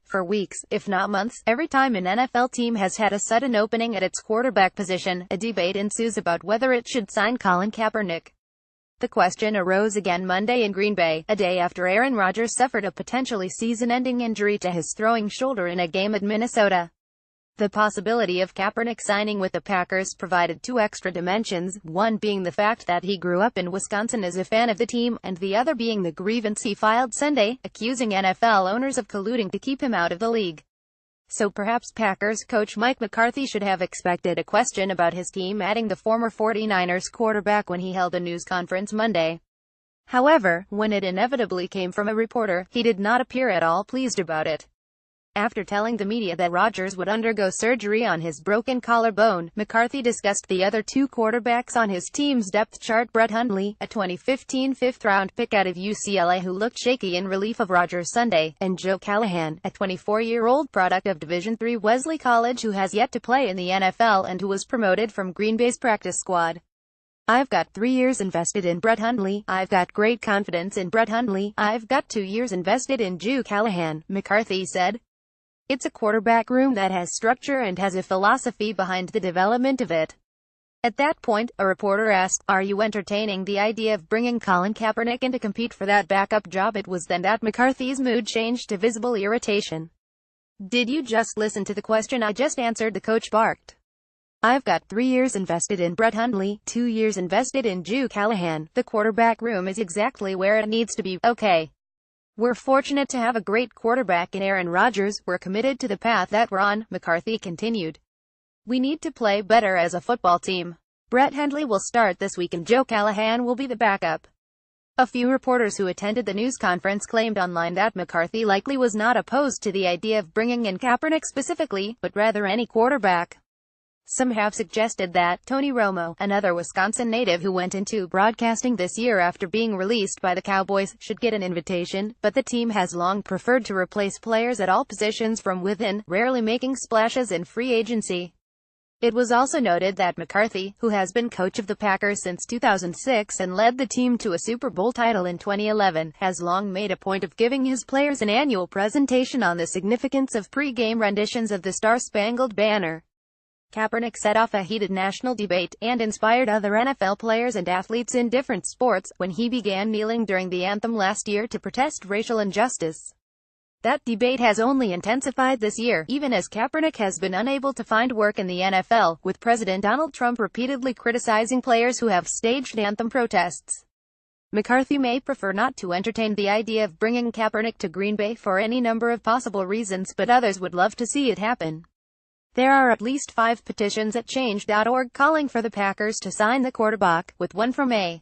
For weeks, if not months, every time an NFL team has had a sudden opening at its quarterback position, a debate ensues about whether it should sign Colin Kaepernick. The question arose again Monday in Green Bay, a day after Aaron Rodgers suffered a potentially season-ending injury to his throwing shoulder in a game at Minnesota. The possibility of Kaepernick signing with the Packers provided two extra dimensions, one being the fact that he grew up in Wisconsin as a fan of the team, and the other being the grievance he filed Sunday, accusing NFL owners of colluding to keep him out of the league. So perhaps Packers coach Mike McCarthy should have expected a question about his team adding the former 49ers quarterback when he held a news conference Monday. However, when it inevitably came from a reporter, he did not appear at all pleased about it. After telling the media that Rodgers would undergo surgery on his broken collarbone, McCarthy discussed the other two quarterbacks on his team's depth chart: Brett Hundley, a 2015 fifth-round pick out of UCLA who looked shaky in relief of Rodgers Sunday, and Joe Callahan, a 24-year-old product of Division III Wesley College who has yet to play in the NFL and who was promoted from Green Bay's practice squad. "I've got 3 years invested in Brett Hundley. I've got great confidence in Brett Hundley. I've got 2 years invested in Joe Callahan," McCarthy said. "It's a quarterback room that has structure and has a philosophy behind the development of it." At that point, a reporter asked, "Are you entertaining the idea of bringing Colin Kaepernick in to compete for that backup job?" It was then that McCarthy's mood changed to visible irritation. "Did you just listen to the question I just answered?" the coach barked. "I've got 3 years invested in Brett Hundley, 2 years invested in Joe Callahan. The quarterback room is exactly where it needs to be, okay? We're fortunate to have a great quarterback in Aaron Rodgers. We're committed to the path that we're on," McCarthy continued. "We need to play better as a football team. Brett Hundley will start this week and Joe Callahan will be the backup." A few reporters who attended the news conference claimed online that McCarthy likely was not opposed to the idea of bringing in Kaepernick specifically, but rather any quarterback. Some have suggested that Tony Romo, another Wisconsin native who went into broadcasting this year after being released by the Cowboys, should get an invitation, but the team has long preferred to replace players at all positions from within, rarely making splashes in free agency. It was also noted that McCarthy, who has been coach of the Packers since 2006 and led the team to a Super Bowl title in 2011, has long made a point of giving his players an annual presentation on the significance of pre-game renditions of the Star-Spangled Banner. Kaepernick set off a heated national debate, and inspired other NFL players and athletes in different sports, when he began kneeling during the anthem last year to protest racial injustice. That debate has only intensified this year, even as Kaepernick has been unable to find work in the NFL, with President Donald Trump repeatedly criticizing players who have staged anthem protests. McCarthy may prefer not to entertain the idea of bringing Kaepernick to Green Bay for any number of possible reasons, but others would love to see it happen. There are at least 5 petitions at change.org calling for the Packers to sign the quarterback, with one from a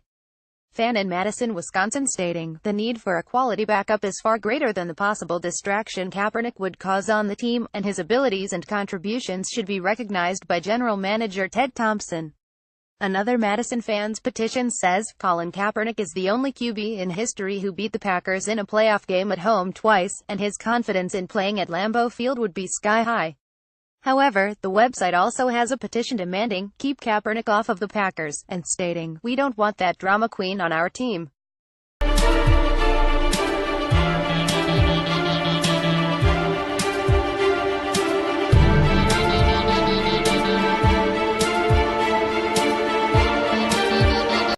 fan in Madison, Wisconsin stating, "The need for a quality backup is far greater than the possible distraction Kaepernick would cause on the team, and his abilities and contributions should be recognized by General Manager Ted Thompson." Another Madison fan's petition says, "Colin Kaepernick is the only QB in history who beat the Packers in a playoff game at home twice, and his confidence in playing at Lambeau Field would be sky high." However, the website also has a petition demanding, "Keep Kaepernick off of the Packers," and stating, "We don't want that drama queen on our team."